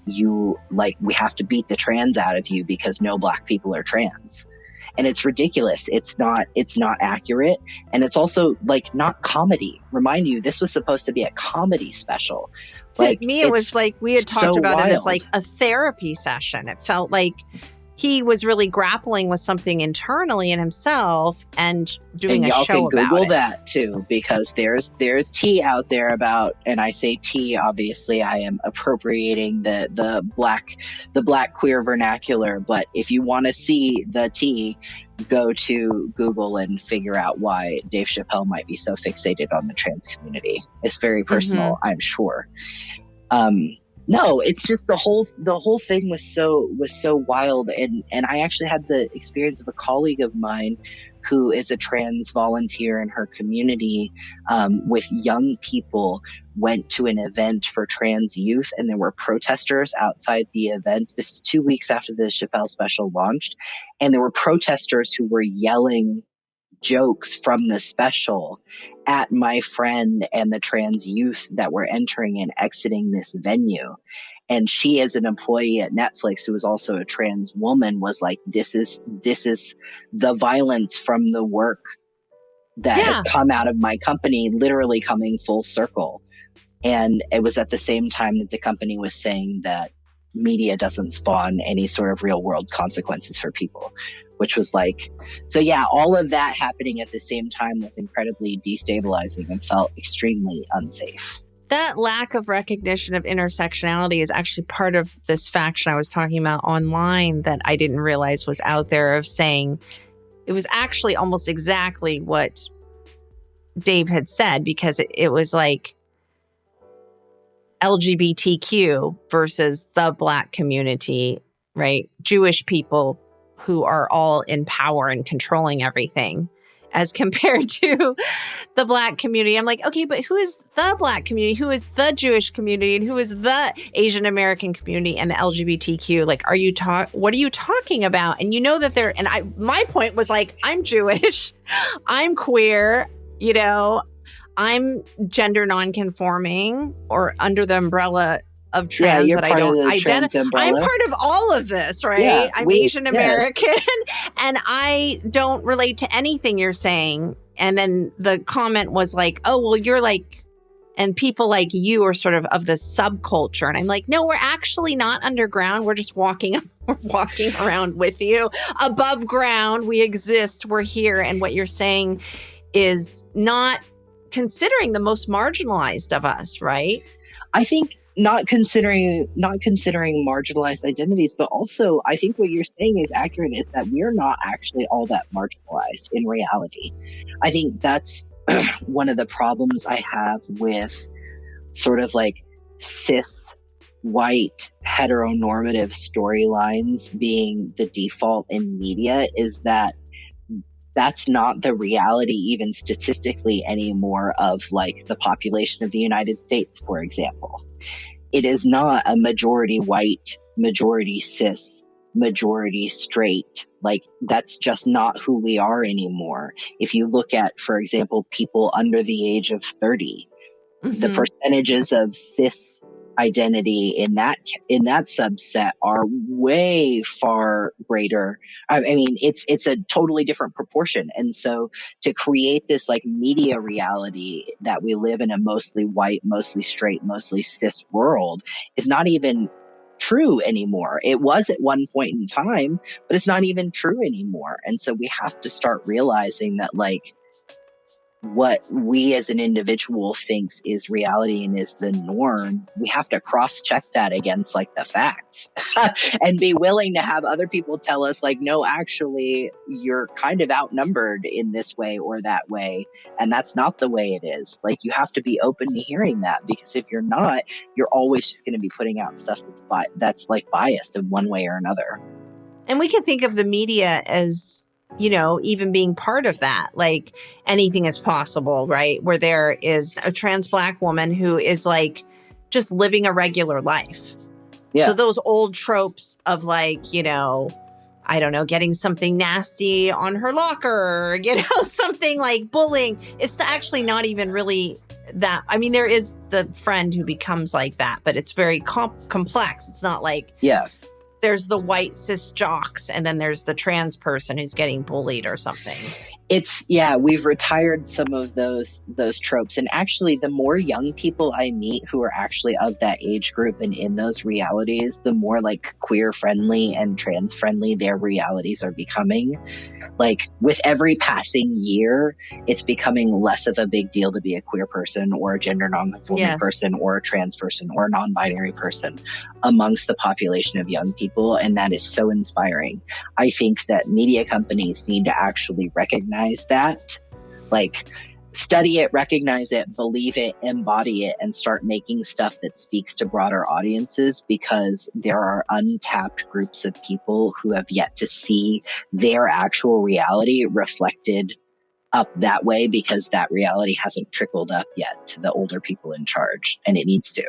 you, like, we have to beat the trans out of you because no Black people are trans. And it's ridiculous. It's not accurate. And it's also like not comedy. Remind you, this was supposed to be a comedy special. Like, to me, it was like we had talked so about wild. it as like a therapy session. It felt like he was really grappling with something internally in himself and doing and a show can about Google it. that too, because there's tea out there about, and I say tea, obviously I am appropriating the black queer vernacular, but if you want to see the tea, go to Google and figure out why Dave Chappelle might be so fixated on the trans community. It's very personal, I'm sure. No, it's just the whole thing was so wild, and I actually had the experience of a colleague of mine who is a trans volunteer in her community, with young people, went to an event for trans youth, and there were protesters outside the event. This is 2 weeks after the Chappelle special launched, and there were protesters who were yelling jokes from the special at my friend and the trans youth that were entering and exiting this venue. And she, as an employee at Netflix, who was also a trans woman, was like, this is the violence from the work that has come out of my company, literally coming full circle. And it was at the same time that the company was saying that media doesn't spawn any sort of real world consequences for people, which was like, so yeah, all of that happening at the same time was incredibly destabilizing and felt extremely unsafe. That lack of recognition of intersectionality is actually part of this faction I was talking about online that I didn't realize was out there, of saying it was actually almost exactly what Dave had said, because it was like LGBTQ versus the Black community, right? Jewish people who are all in power and controlling everything, as compared to the Black community. I'm like, okay, but who is the Black community? Who is the Jewish community? And who is the Asian American community and the LGBTQ? Like, what are you talking about? And you know that my point was like, I'm Jewish, I'm queer, I'm gender nonconforming, or under the umbrella of trans that I don't identify. I'm part of all of this, right? Yeah, I'm Asian American and I don't relate to anything you're saying. And then the comment was like, oh, well, you're like, and people like you are sort of the subculture. And I'm like, no, we're actually not underground. We're just walking around with you above ground. We exist. We're here. And what you're saying is not considering the most marginalized of us, right? I think not considering marginalized identities, but also I think what you're saying is accurate, is that we're not actually all that marginalized in reality. I think that's one of the problems I have with sort of like cis white heteronormative storylines being the default in media, is that that's not the reality, even statistically anymore, of like the population of the United States, for example. It is not a majority white, majority cis, majority straight. Like, that's just not who we are anymore. If you look at, for example, people under the age of 30, the percentages of cis identity in that subset are way far greater. I mean, it's a totally different proportion. And so to create this like media reality that we live in a mostly white, mostly straight, mostly cis world is not even true anymore. It was at one point in time, but it's not even true anymore. And so we have to start realizing that, like, what we as an individual thinks is reality and is the norm, we have to cross-check that against like the facts and be willing to have other people tell us like, no, actually, you're kind of outnumbered in this way or that way. And that's not the way it is. Like, you have to be open to hearing that, because if you're not, you're always just going to be putting out stuff that's like biased in one way or another. And we can think of the media as even being part of that. Like anything is possible, right? Where there is a trans Black woman who is like just living a regular life. Yeah. So those old tropes of like, I don't know, getting something nasty on her locker, something like bullying. It's actually not even really that. I mean, there is the friend who becomes like that, but it's very complex. It's not like, there's the white cis jocks and then there's the trans person who's getting bullied or something. We've retired some of those tropes. And actually, the more young people I meet who are actually of that age group and in those realities, the more like queer friendly and trans friendly their realities are becoming. Like with every passing year, it's becoming less of a big deal to be a queer person or a gender nonconforming person or a trans person or a non-binary person amongst the population of young people. And that is so inspiring. I think that media companies need to actually recognize that, like study it, recognize it, believe it, embody it, and start making stuff that speaks to broader audiences, because there are untapped groups of people who have yet to see their actual reality reflected up that way, because that reality hasn't trickled up yet to the older people in charge, and it needs to.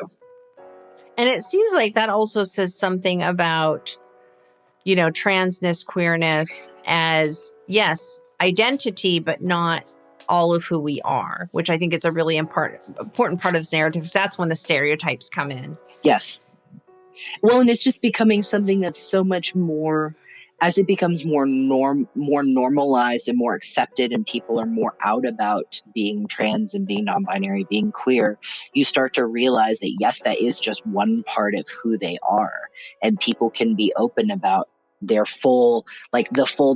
And it seems like that also says something about, transness, queerness as, yes, identity, but not all of who we are, which I think is a really important part of this narrative, because that's when the stereotypes come in. Yes. Well, and it's just becoming something that's so much more, as it becomes more normalized and more accepted, and people are more out about being trans and being non-binary, being queer, you start to realize that, yes, that is just one part of who they are. And people can be open about their full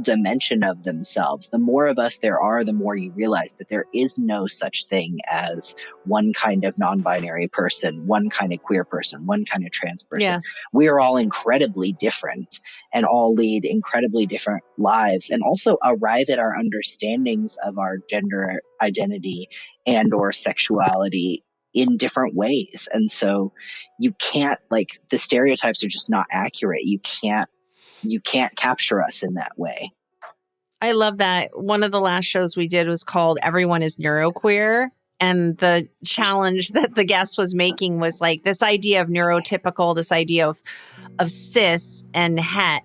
dimension of themselves. The more of us there are, the more you realize that there is no such thing as one kind of non-binary person, one kind of queer person, one kind of trans person. Yes. We are all incredibly different and all lead incredibly different lives, and also arrive at our understandings of our gender identity and or sexuality in different ways. And so you can't, the stereotypes are just not accurate. You can't capture us in that way. I love that. One of the last shows we did was called Everyone is Neuroqueer. And the challenge that the guest was making was like this idea of neurotypical, this idea of cis and het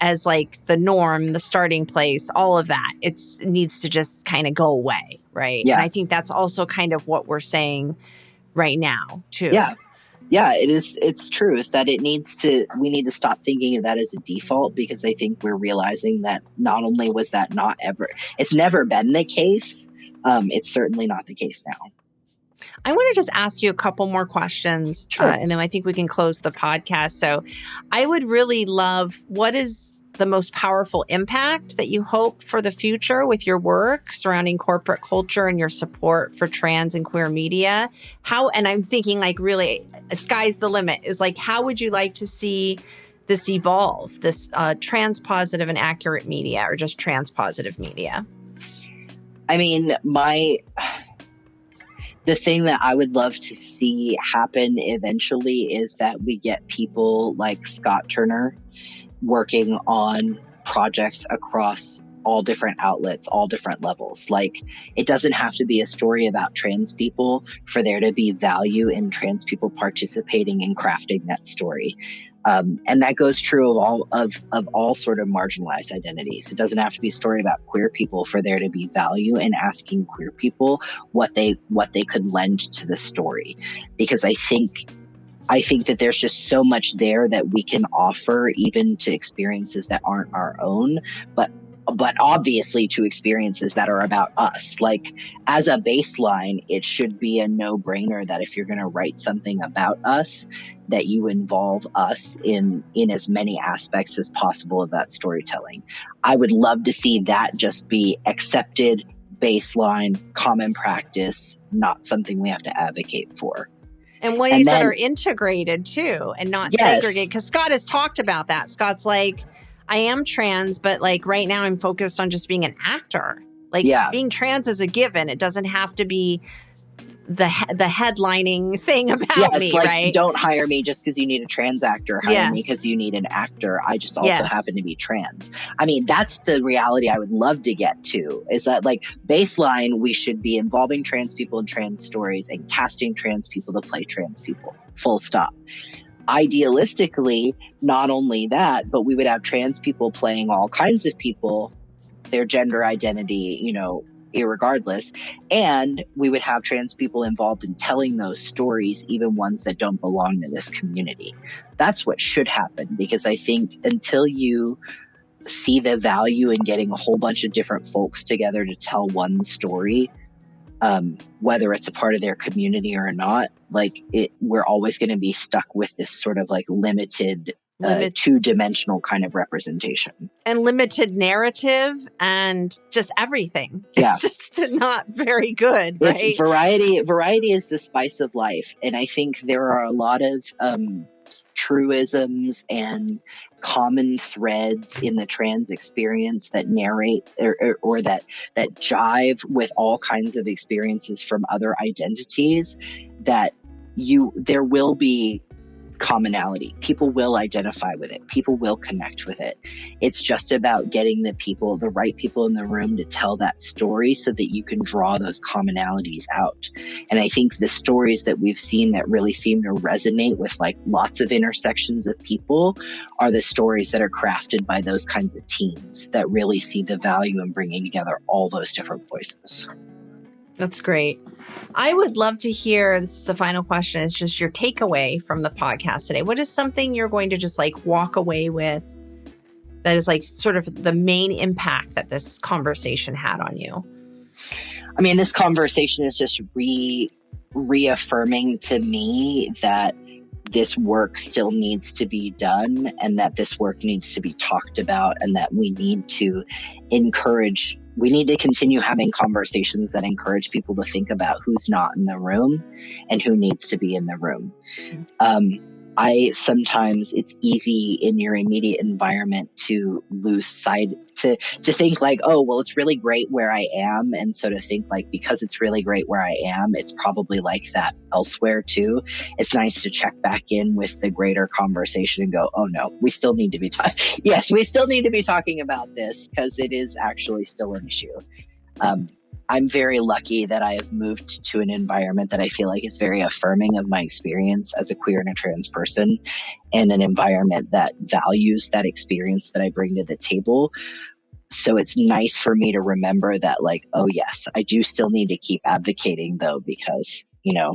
as like the norm, the starting place, all of that. It needs to just kind of go away, right? Yeah. And I think that's also kind of what we're saying right now, too. Yeah, it is. It's true. Is that we need to stop thinking of that as a default, because I think we're realizing that not only was that it's never been the case. It's certainly not the case now. I want to just ask you a couple more questions, Sure. And then I think we can close the podcast. So I would really love, what is the most powerful impact that you hope for the future with your work surrounding corporate culture and your support for trans and queer media? And I'm thinking like really, sky's the limit, is like, how would you like to see this evolve, this trans positive and accurate media, or just trans positive media? I mean, the thing that I would love to see happen eventually is that we get people like Scott Turner working on projects across all different outlets, all different levels. Like, it doesn't have to be a story about trans people for there to be value in trans people participating in crafting that story. And that goes true of all sort of marginalized identities. It doesn't have to be a story about queer people for there to be value in asking queer people what they could lend to the story. Because I think that there's just so much there that we can offer, even to experiences that aren't our own, but obviously to experiences that are about us. Like, as a baseline, it should be a no-brainer that if you're going to write something about us, that you involve us in as many aspects as possible of that storytelling. I would love to see that just be accepted, baseline, common practice, not something we have to advocate for. And ways that are integrated too, and not segregated. Because Scott has talked about that. Scott's like, I am trans, but like right now I'm focused on just being an actor. Like, being trans is a given. It doesn't have to be the headlining thing about me, like, right? Don't hire me just because you need a trans actor. Hire me because you need an actor. I just also happen to be trans. I mean, that's the reality I would love to get to, is that, like, baseline, we should be involving trans people in trans stories and casting trans people to play trans people. Full stop. Idealistically, not only that, but we would have trans people playing all kinds of people, their gender identity, you know, irregardless. And we would have trans people involved in telling those stories, even ones that don't belong to this community. That's what should happen, because I think until you see the value in getting a whole bunch of different folks together to tell one story, whether it's a part of their community or not, like, we're always going to be stuck with this sort of like limited two-dimensional kind of representation and limited narrative and just everything. Yeah. It's just not very good, right? It's variety is the spice of life. And I think there are a lot of truisms and common threads in the trans experience that narrate or that jive with all kinds of experiences from other identities, that there will be commonality. People will identify with it. People will connect with it. It's just about getting the right people in the room to tell that story so that you can draw those commonalities out. And I think the stories that we've seen that really seem to resonate with, like, lots of intersections of people are the stories that are crafted by those kinds of teams that really see the value in bringing together all those different voices. That's great. I would love to hear, this is the final question, is just your takeaway from the podcast today. What is something you're going to just like walk away with that is like sort of the main impact that this conversation had on you? I mean, this conversation is just reaffirming to me that this work still needs to be done, and that this work needs to be talked about, and that we need to continue having conversations that encourage people to think about who's not in the room and who needs to be in the room. Sometimes it's easy in your immediate environment to lose sight, to think like, oh, well, it's really great where I am. And so to think like, because it's really great where I am, it's probably like that elsewhere too. It's nice to check back in with the greater conversation and go, oh no, we still need to be we still need to be talking about this, because it is actually still an issue. I'm very lucky that I have moved to an environment that I feel like is very affirming of my experience as a queer and a trans person, and an environment that values that experience that I bring to the table. So it's nice for me to remember that, like, oh yes, I do still need to keep advocating though, because, you know,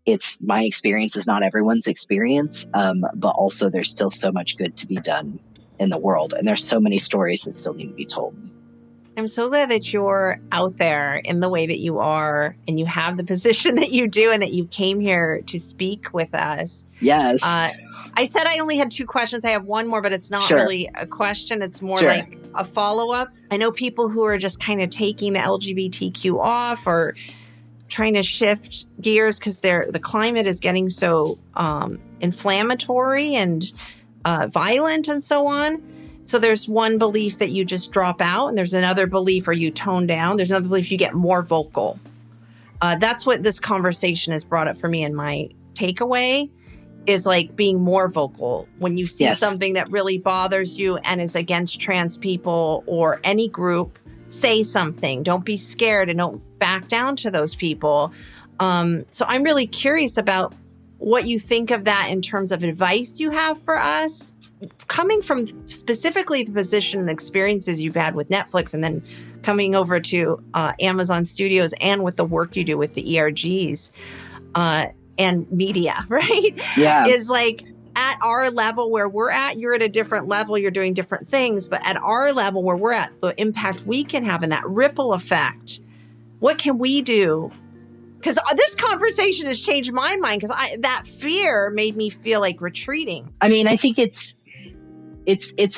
it's my experience is not everyone's experience. But also there's still so much good to be done in the world. And there's so many stories that still need to be told. I'm so glad that you're out there in the way that you are, and you have the position that you do, and that you came here to speak with us. Yes. I said I only had 2 questions. I have one more, but it's not really a question. It's more like a follow-up. I know people who are just kind of taking the LGBTQ off or trying to shift gears because the climate is getting so inflammatory and violent and so on. So there's one belief that you just drop out, and there's another belief where you tone down. There's another belief you get more vocal. That's what this conversation has brought up for me, and my takeaway is like being more vocal when you see something that really bothers you and is against trans people or any group. Say something. Don't be scared, and don't back down to those people. So I'm really curious about what you think of that in terms of advice you have for us, coming from specifically the position and the experiences you've had with Netflix, and then coming over to Amazon Studios, and with the work you do with the ERGs and media, right? Yeah. Is like, at our level where we're at, you're at a different level, you're doing different things, but at our level where we're at, the impact we can have and that ripple effect, what can we do? Because this conversation has changed my mind, because that fear made me feel like retreating. I mean, I think it's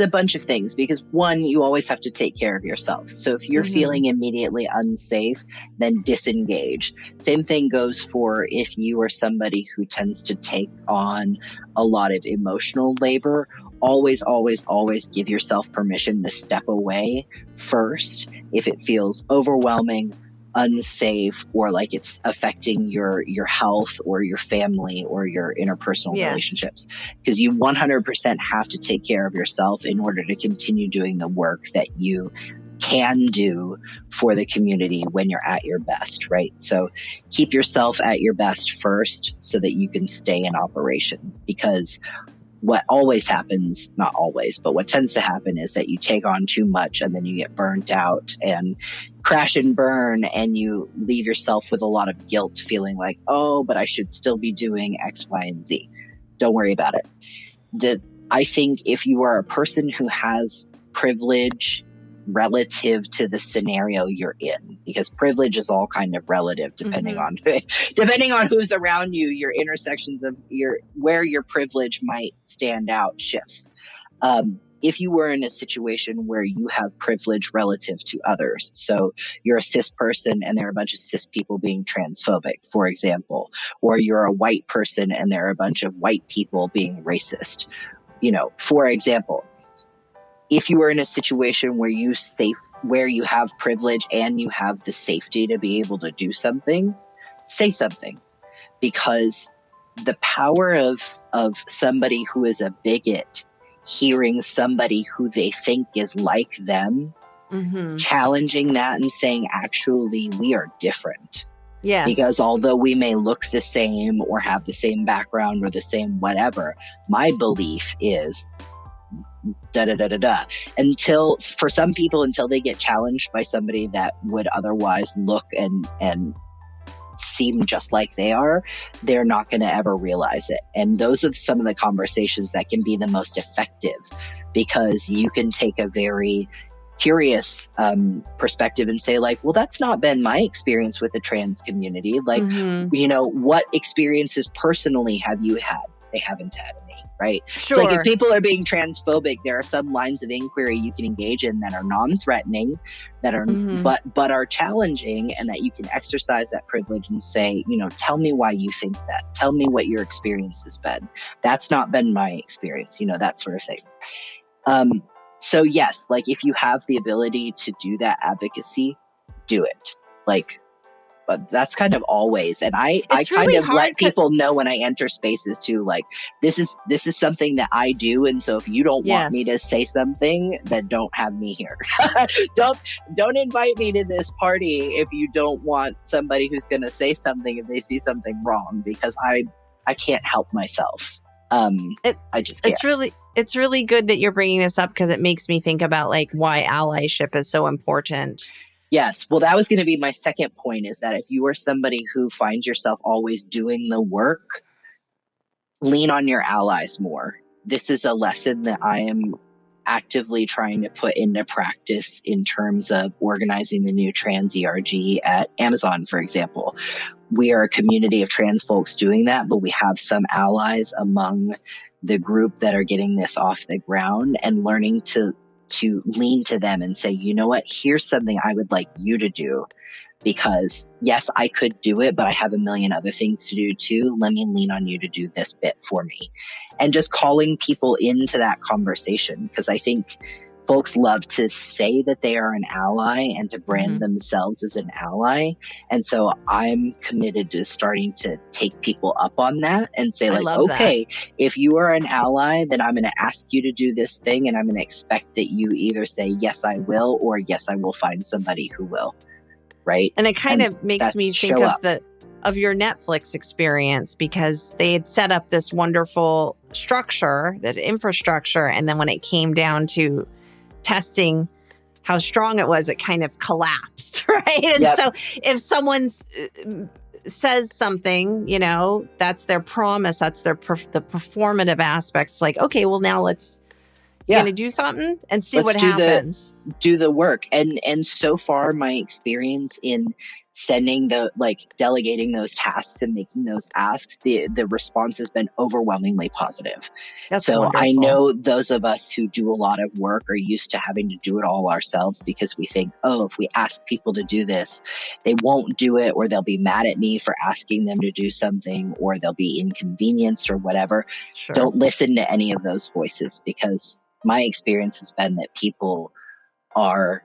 a bunch of things, because one, you always have to take care of yourself. So if you're feeling immediately unsafe, then disengage. Same thing goes for if you are somebody who tends to take on a lot of emotional labor. Always, always, always give yourself permission to step away first if it feels overwhelming, unsafe or like it's affecting your health or your family or your interpersonal Yes. relationships, because you 100% have to take care of yourself in order to continue doing the work that you can do for the community when you're at your best, right? So keep yourself at your best first so that you can stay in operation, because what always happens, not always, but what tends to happen is that you take on too much and then you get burnt out and crash and burn, and you leave yourself with a lot of guilt, feeling like, oh, but I should still be doing X, Y, and Z. Don't worry about it. I think if you are a person who has privilege relative to the scenario you're in, because privilege is all kind of relative depending on who's around you, your intersections of where your privilege might stand out shifts. If you were in a situation where you have privilege relative to others, so you're a cis person and there are a bunch of cis people being transphobic, for example, or you're a white person and there are a bunch of white people being racist, for example, if you are in a situation where you have privilege and you have the safety to be able to do something, say something, because the power of somebody who is a bigot hearing somebody who they think is like them, challenging that and saying, actually, we are different. Yes. Because although we may look the same or have the same background or the same whatever, my belief is until for some people, until they get challenged by somebody that would otherwise look and seem just like they are, they're not going to ever realize it. And those are some of the conversations that can be the most effective, because you can take a very curious perspective and say like, well, that's not been my experience with the trans community. Like, what experiences personally have you had? They haven't had any. Right? Sure. It's like if people are being transphobic, there are some lines of inquiry you can engage in that are non-threatening, that are but are challenging, and that you can exercise that privilege and say, tell me why you think that. Tell me what your experience has been. That's not been my experience, that sort of thing. So yes, like if you have the ability to do that advocacy, do it. But that's kind of always. And I kind of let people know when I enter spaces too, like, this is something that I do. And so if you don't want me to say something, then don't have me here. Don't invite me to this party if you don't want somebody who's going to say something if they see something wrong, because I can't help myself. I just can't. It's really good that you're bringing this up, because it makes me think about like why allyship is so important. Yes. Well, that was going to be my second point, is that if you are somebody who finds yourself always doing the work, lean on your allies more. This is a lesson that I am actively trying to put into practice in terms of organizing the new trans ERG at Amazon, for example. We are a community of trans folks doing that, but we have some allies among the group that are getting this off the ground, and learning to lean to them and say, you know what, here's something I would like you to do, because yes, I could do it, but I have a million other things to do too. Let me lean on you to do this bit for me. And just calling people into that conversation, because I think folks love to say that they are an ally and to brand themselves as an ally. And so I'm committed to starting to take people up on that and say like, okay, if you are an ally, then I'm going to ask you to do this thing. And I'm going to expect that you either say, yes, I will, or yes, I will find somebody who will. Right. And it kind of makes me think of your Netflix experience, because they had set up this wonderful structure, that infrastructure. And then when it came down to testing how strong it was, it kind of collapsed, right? And so if someone says something, that's their promise, that's the performative aspects. Like, okay, well now let's going to do something and see what happens. Do the work. And so far, my experience in delegating those tasks and making those asks, the response has been overwhelmingly positive. That's so wonderful. I know those of us who do a lot of work are used to having to do it all ourselves, because we think, oh, if we ask people to do this, they won't do it, or they'll be mad at me for asking them to do something, or they'll be inconvenienced or whatever. Sure. Don't listen to any of those voices, because my experience has been that people are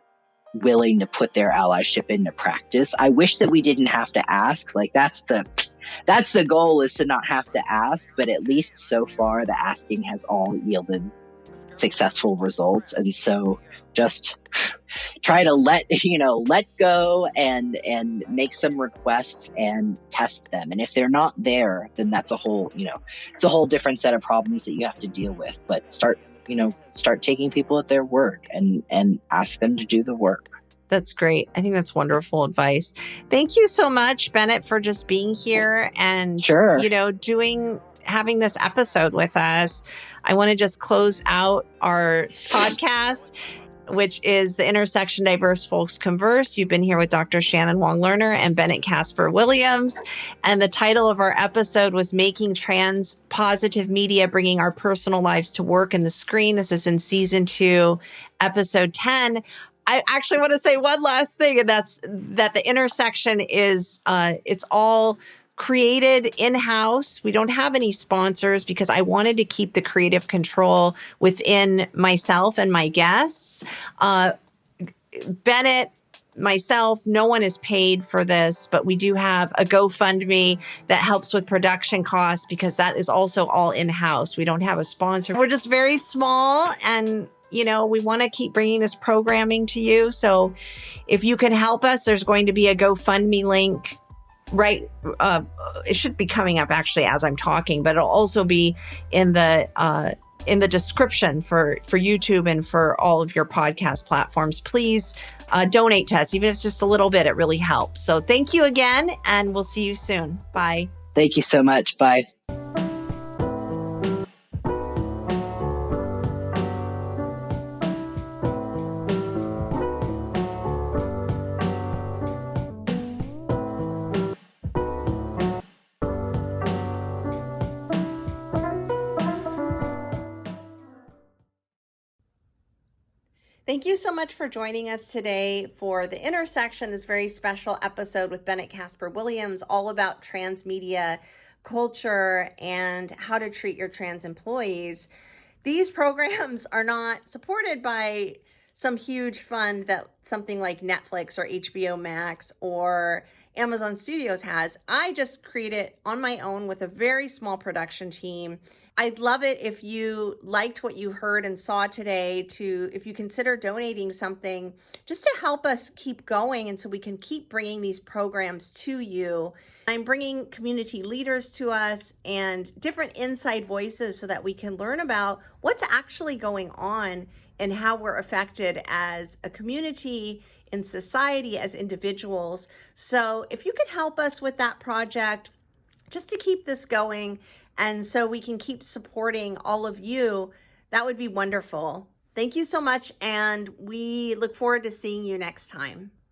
willing to put their allyship into practice. I wish that we didn't have to ask. Like that's the goal, is to not have to ask, but at least so far the asking has all yielded successful results. And so just try to let go and make some requests and test them. And if they're not there, then that's a whole, it's a whole different set of problems that you have to deal with. But start taking people at their word and ask them to do the work. That's great. I think that's wonderful advice. Thank you so much, Bennett, for just being here and, Sure. having this episode with us. I want to just close out our podcast, which is the Intersection Diverse Folks Converse. You've been here with Dr. Shannon Wong-Lerner and Bennett Kaspar-Williams. And the title of our episode was Making Trans Positive Media, Bringing Our Personal Lives to Work and the Screen. This has been season 2, episode 10. I actually want to say one last thing, and that's that the Intersection is, it's all created in-house. We don't have any sponsors because I wanted to keep the creative control within myself and my guests. Bennett, myself, no one is paid for this, but we do have a GoFundMe that helps with production costs because that is also all in-house. We don't have a sponsor. We're just very small, and we want to keep bringing this programming to you. So if you can help us, there's going to be a GoFundMe link, right? It should be coming up actually as I'm talking, but it'll also be in the description for YouTube and for all of your podcast platforms. Please donate to us, even if it's just a little bit. It really helps. So thank you again, and we'll see you soon. Bye. Thank you so much. Bye. Thank you so much for joining us today for The Intersection, this very special episode with Bennett Kaspar-Williams, all about trans media culture and how to treat your trans employees. These programs are not supported by some huge fund that something like Netflix or HBO Max or Amazon Studios has. I just create it on my own with a very small production team. I'd love it if you liked what you heard and saw today, if you consider donating something just to help us keep going and so we can keep bringing these programs to you. I'm bringing community leaders to us and different inside voices so that we can learn about what's actually going on and how we're affected as a community, in society, as individuals. So if you could help us with that project, just to keep this going, and so we can keep supporting all of you, that would be wonderful. Thank you so much, and we look forward to seeing you next time.